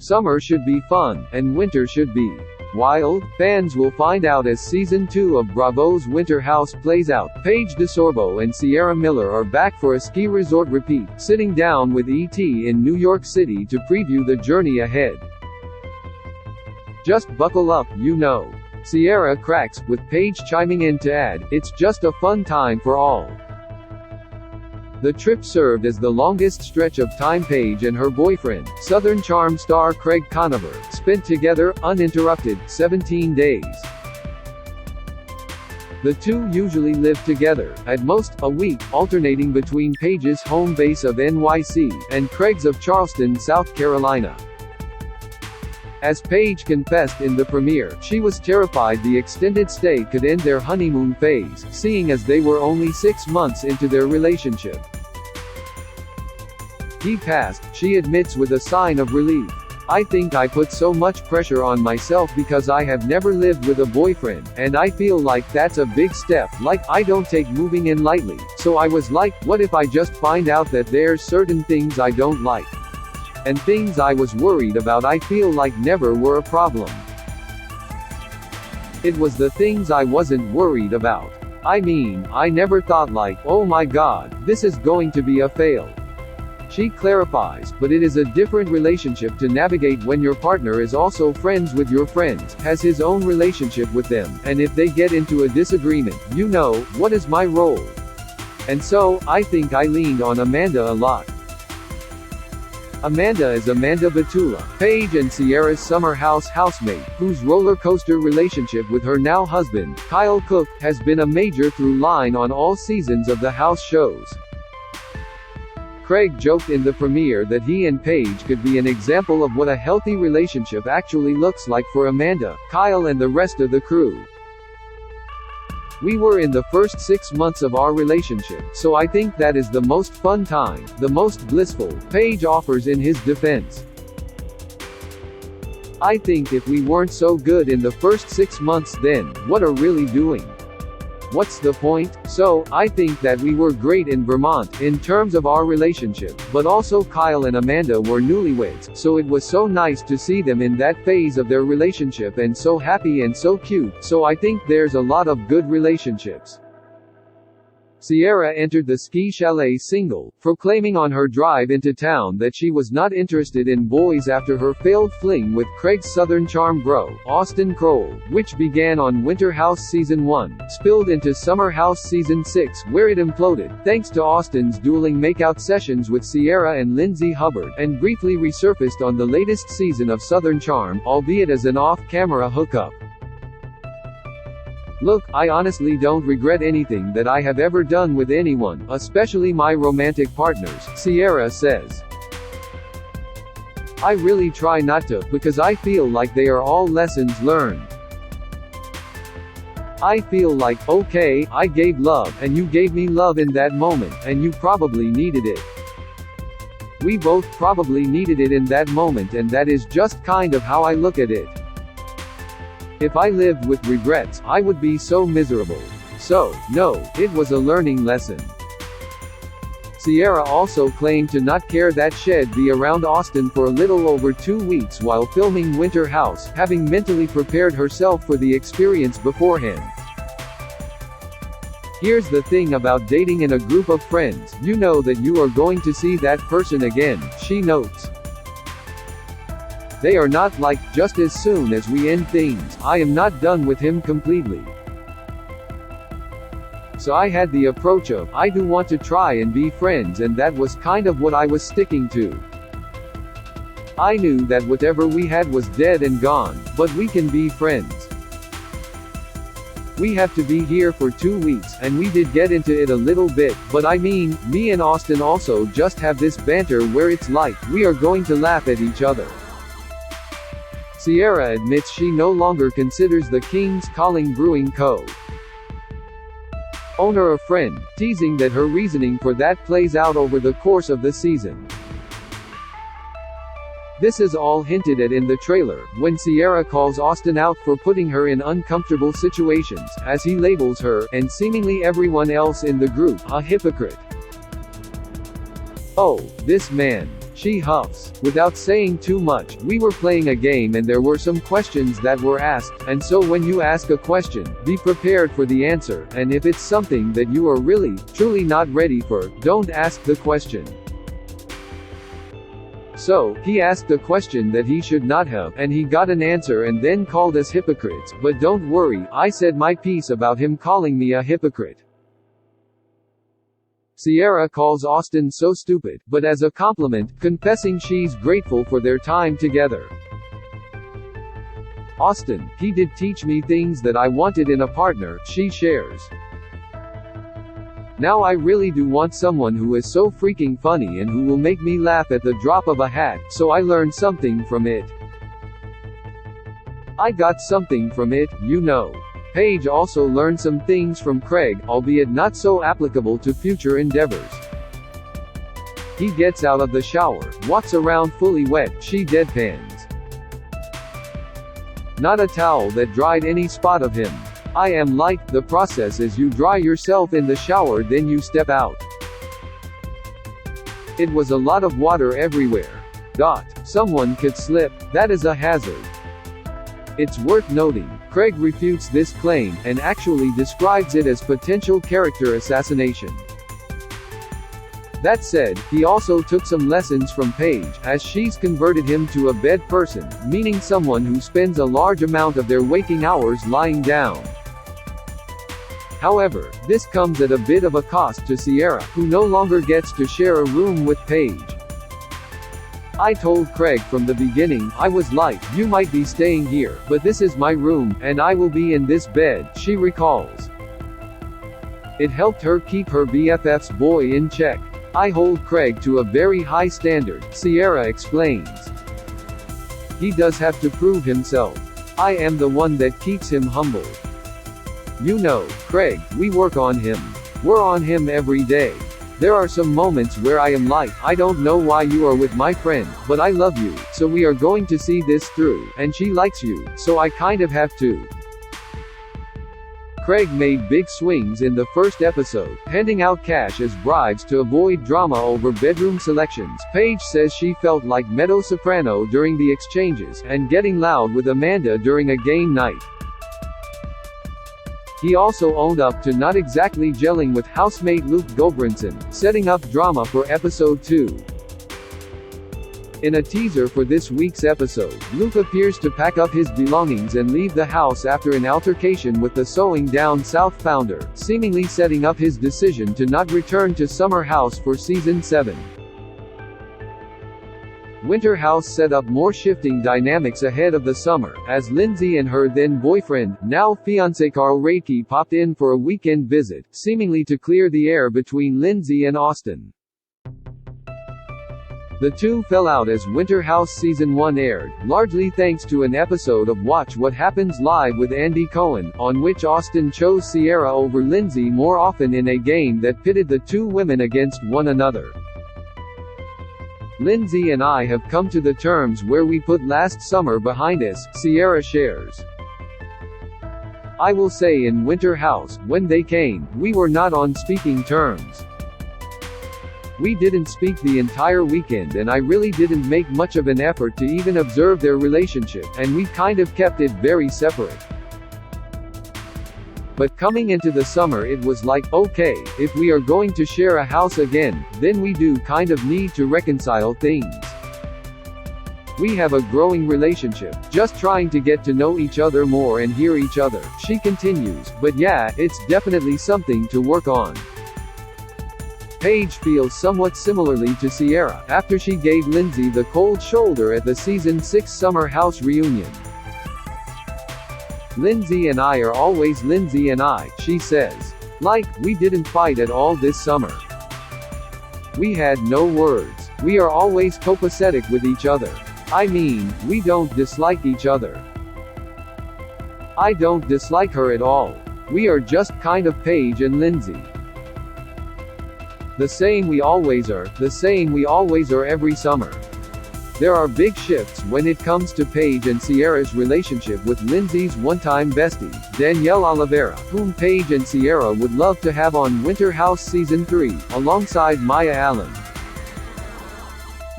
Summer should be fun, and winter should be wild. Fans will find out as Season 2 of Bravo's Winter House plays out. Paige DeSorbo and Ciara Miller are back for a ski resort repeat, sitting down with E.T. in New York City to preview the journey ahead. Just buckle up, you know. Ciara cracks, with Paige chiming in to add, "It's just a fun time for all." The trip served as the longest stretch of time Paige and her boyfriend, Southern Charm star Craig Conover, spent together, uninterrupted, 17 days. The two usually live together, at most, a week, alternating between Paige's home base of NYC, and Craig's of Charleston, South Carolina. As Paige confessed in the premiere, she was terrified the extended stay could end their honeymoon phase, seeing as they were only 6 months into their relationship. He passed, she admits with a sign of relief. "I think I put so much pressure on myself because I have never lived with a boyfriend, and I feel like that's a big step, like, I don't take moving in lightly, so I was like, what if I just find out that there's certain things I don't like? And things I was worried about I feel like never were a problem. It was the things I wasn't worried about. I mean, I never thought like, oh my god, this is going to be a fail." She clarifies, but it is a different relationship to navigate when your partner is also friends with your friends, has his own relationship with them, and if they get into a disagreement, you know, what is my role? And so, I think I leaned on Amanda a lot. Amanda is Amanda Batula, Paige and Ciara's summer house housemate, whose roller coaster relationship with her now husband, Kyle Cook, has been a major through line on all seasons of the house shows. Craig joked in the premiere that he and Paige could be an example of what a healthy relationship actually looks like for Amanda, Kyle and the rest of the crew. "We were in the first 6 months of our relationship, so I think that is the most fun time, the most blissful," Paige offers in his defense. "I think if we weren't so good in the first 6 months then, what are really doing? What's the point? So, I think that we were great in Vermont, in terms of our relationship, but also Kyle and Amanda were newlyweds, so it was so nice to see them in that phase of their relationship and so happy and so cute, so I think there's a lot of good relationships." Ciara entered the ski chalet single, proclaiming on her drive into town that she was not interested in boys after her failed fling with Craig's Southern Charm bro, Austin Kroll, which began on Winter House Season 1, spilled into Summer House Season 6, where it imploded, thanks to Austin's dueling makeout sessions with Ciara and Lindsay Hubbard, and briefly resurfaced on the latest season of Southern Charm, albeit as an off-camera hookup. "Look, I honestly don't regret anything that I have ever done with anyone, especially my romantic partners," Ciara says. "I really try not to, because I feel like they are all lessons learned. I feel like, okay, I gave love, and you gave me love in that moment, and you probably needed it. We both probably needed it in that moment, and that is just kind of how I look at it. If I lived with regrets, I would be so miserable. So, no, it was a learning lesson." Ciara also claimed to not care that she'd be around Austin for a little over 2 weeks while filming Winter House, having mentally prepared herself for the experience beforehand. "Here's the thing about dating in a group of friends, you know that you are going to see that person again," she notes. "They are not like, just as soon as we end things, I am not done with him completely. So I had the approach of, I do want to try and be friends, and that was kind of what I was sticking to. I knew that whatever we had was dead and gone, but we can be friends. We have to be here for 2 weeks, and we did get into it a little bit, but I mean, me and Austin also just have this banter where it's like, we are going to laugh at each other." Ciara admits she no longer considers the King's Calling Brewing Co. owner a friend, teasing that her reasoning for that plays out over the course of the season. This is all hinted at in the trailer, when Ciara calls Austin out for putting her in uncomfortable situations, as he labels her, and seemingly everyone else in the group, a hypocrite. "Oh, this man," She huffs. Without saying too much, we were playing a game and there were some questions that were asked, and so when you ask a question, be prepared for the answer, and if it's something that you are really, truly not ready for, don't ask the question. So, he asked a question that he should not have, and he got an answer and then called us hypocrites, but don't worry, I said my piece about him calling me a hypocrite. Ciara calls Austin so stupid, but as a compliment, confessing she's grateful for their time together. Austin, he did teach me things that I wanted in a partner, she shares. Now I really do want someone who is so freaking funny and who will make me laugh at the drop of a hat, so I learned something from it. I got something from it, you know. Paige also learned some things from Craig, albeit not so applicable to future endeavors. He gets out of the shower, walks around fully wet, she deadpans. Not a towel that dried any spot of him. I am like, the process is you dry yourself in the shower then you step out. It was a lot of water everywhere. Someone could slip, that is a hazard. It's worth noting, Craig refutes this claim, and actually describes it as potential character assassination. That said, he also took some lessons from Paige, as she's converted him to a bed person, meaning someone who spends a large amount of their waking hours lying down. However, this comes at a bit of a cost to Ciara, who no longer gets to share a room with Paige. I told Craig from the beginning, I was like, you might be staying here, but this is my room, and I will be in this bed, she recalls. It helped her keep her BFF's boy in check. I hold Craig to a very high standard, Ciara explains. He does have to prove himself. I am the one that keeps him humble. You know, Craig, we work on him. We're on him every day. There are some moments where I am like, I don't know why you are with my friend, but I love you, so we are going to see this through, and she likes you, so I kind of have to. Craig made big swings in the first episode, handing out cash as bribes to avoid drama over bedroom selections. Paige says she felt like mezzo-soprano during the exchanges, and getting loud with Amanda during a game night. He also owned up to not exactly gelling with housemate Luke Gobranson, setting up drama for episode 2. In a teaser for this week's episode, Luke appears to pack up his belongings and leave the house after an altercation with the Sewing Down South founder, seemingly setting up his decision to not return to Summer House for season 7. Winter House set up more shifting dynamics ahead of the summer, as Lindsay and her then-boyfriend, now fiancé Carl Radke popped in for a weekend visit, seemingly to clear the air between Lindsay and Austin. The two fell out as Winter House Season 1 aired, largely thanks to an episode of Watch What Happens Live with Andy Cohen, on which Austin chose Ciara over Lindsay more often in a game that pitted the two women against one another. Lindsay and I have come to the terms where we put last summer behind us, Ciara shares. I will say in Winter House, when they came, we were not on speaking terms. We didn't speak the entire weekend and I really didn't make much of an effort to even observe their relationship, and we kind of kept it very separate. But coming into the summer it was like, okay, if we are going to share a house again, then we do kind of need to reconcile things. We have a growing relationship, just trying to get to know each other more and hear each other, she continues, but yeah, it's definitely something to work on. Paige feels somewhat similarly to Ciara, after she gave Lindsay the cold shoulder at the season 6 Summer House reunion. Lindsay and I are always Lindsay and I, she says. Like, we didn't fight at all this summer. We had no words. We are always copacetic with each other. I mean, we don't dislike each other. I don't dislike her at all. We are just kind of Paige and Lindsay. The same we always are every summer. There are big shifts when it comes to Paige and Ciara's relationship with Lindsay's one-time bestie, Danielle Oliveira, whom Paige and Ciara would love to have on Winter House Season 3, alongside Maya Allen.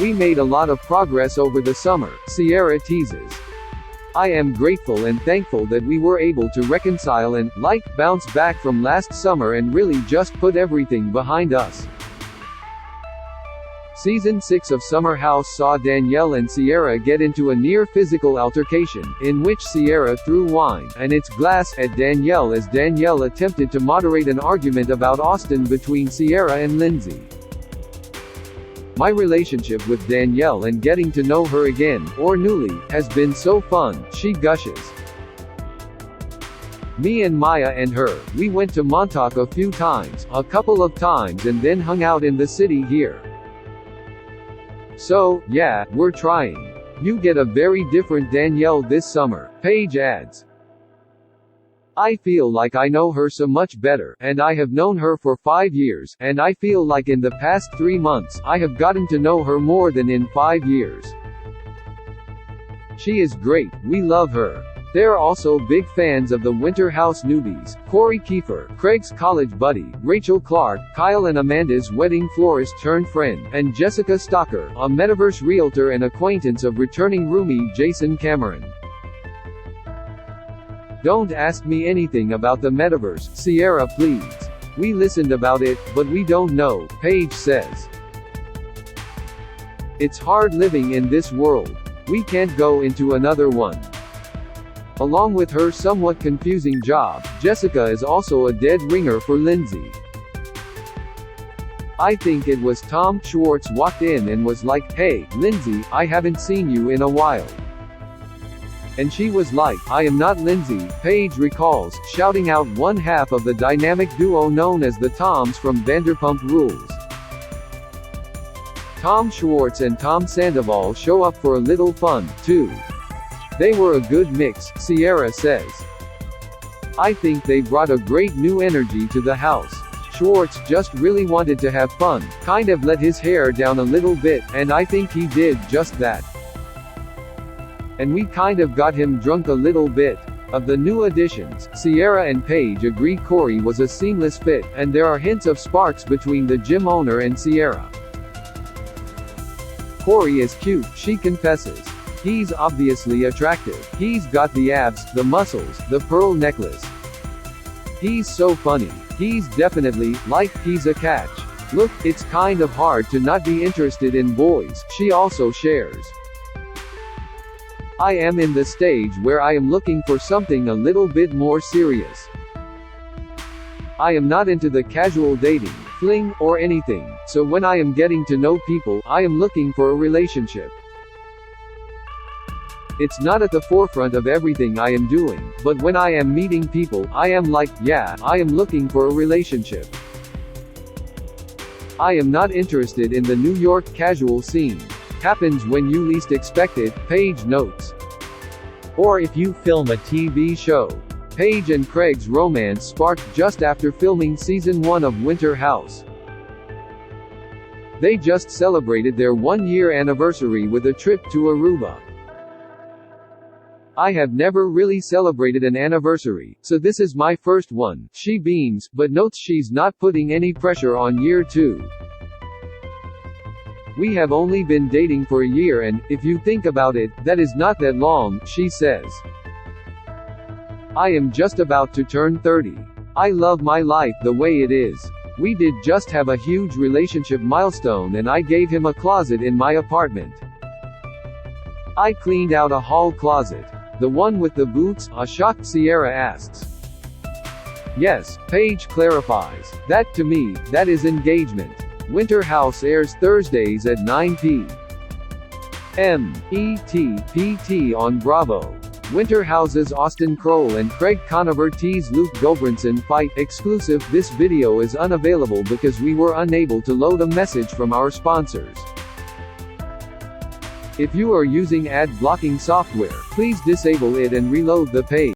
We made a lot of progress over the summer, Ciara teases. I am grateful and thankful that we were able to reconcile and, bounce back from last summer and really just put everything behind us. Season 6 of Summer House saw Danielle and Ciara get into a near-physical altercation, in which Ciara threw wine and its glass at Danielle as Danielle attempted to moderate an argument about Austin between Ciara and Lindsay. My relationship with Danielle and getting to know her again, or newly, has been so fun, she gushes. Me and Maya and her, we went to Montauk a few times, a couple of times, and then hung out in the city here. So, yeah, we're trying. You get a very different Danielle this summer, Paige adds. I feel like I know her so much better, and I have known her for 5 years, and I feel like in the past 3 months, I have gotten to know her more than in 5 years. She is great, we love her. They're also big fans of the Winter House newbies, Corey Kiefer, Craig's college buddy, Rachel Clark, Kyle and Amanda's wedding florist turned friend, and Jessica Stocker, a metaverse realtor and acquaintance of returning roomie Jason Cameron. Don't ask me anything about the metaverse, Ciara pleads. We listened about it, but we don't know, Paige says. It's hard living in this world. We can't go into another one. Along with her somewhat confusing job, Jessica is also a dead ringer for Lindsay. I think it was Tom Schwartz walked in and was like, "Hey, Lindsay, I haven't seen you in a while." And she was like, "I am not Lindsay," Paige recalls, shouting out one half of the dynamic duo known as the Toms from Vanderpump Rules. Tom Schwartz and Tom Sandoval show up for a little fun, too. They were a good mix, Ciara says. I think they brought a great new energy to the house. Schwartz just really wanted to have fun, kind of let his hair down a little bit, and I think he did just that. And we kind of got him drunk a little bit. Of the new additions, Ciara and Paige agree Corey was a seamless fit, and there are hints of sparks between the gym owner and Ciara. Corey is cute, she confesses. He's obviously attractive. He's got the abs, the muscles, the pearl necklace. He's so funny. He's definitely, he's a catch. Look, it's kind of hard to not be interested in boys, she also shares. I am in the stage where I am looking for something a little bit more serious. I am not into the casual dating, fling, or anything, so when I am getting to know people, I am looking for a relationship. It's not at the forefront of everything I am doing, but when I am meeting people, I am like, yeah, I am looking for a relationship. I am not interested in the New York casual scene. Happens when you least expect it, Paige notes. Or if you film a TV show. Paige and Craig's romance sparked just after filming season 1 of Winter House. They just celebrated their 1-year anniversary with a trip to Aruba. I have never really celebrated an anniversary, so this is my first one, she beams, but notes she's not putting any pressure on year 2. We have only been dating for a year and, if you think about it, that is not that long, she says. I am just about to turn 30. I love my life the way it is. We did just have a huge relationship milestone and I gave him a closet in my apartment. I cleaned out a hall closet. The one with the boots? A shocked Ciara asks. Yes, Paige clarifies. That to me, that is engagement. Winter House airs Thursdays at 9 p.m. ET on Bravo. Winter House's Austin Kroll and Craig Conover tease Luke Gobranson fight. Exclusive. This video is unavailable because we were unable to load a message from our sponsors. If you are using ad blocking software, please disable it and reload the page.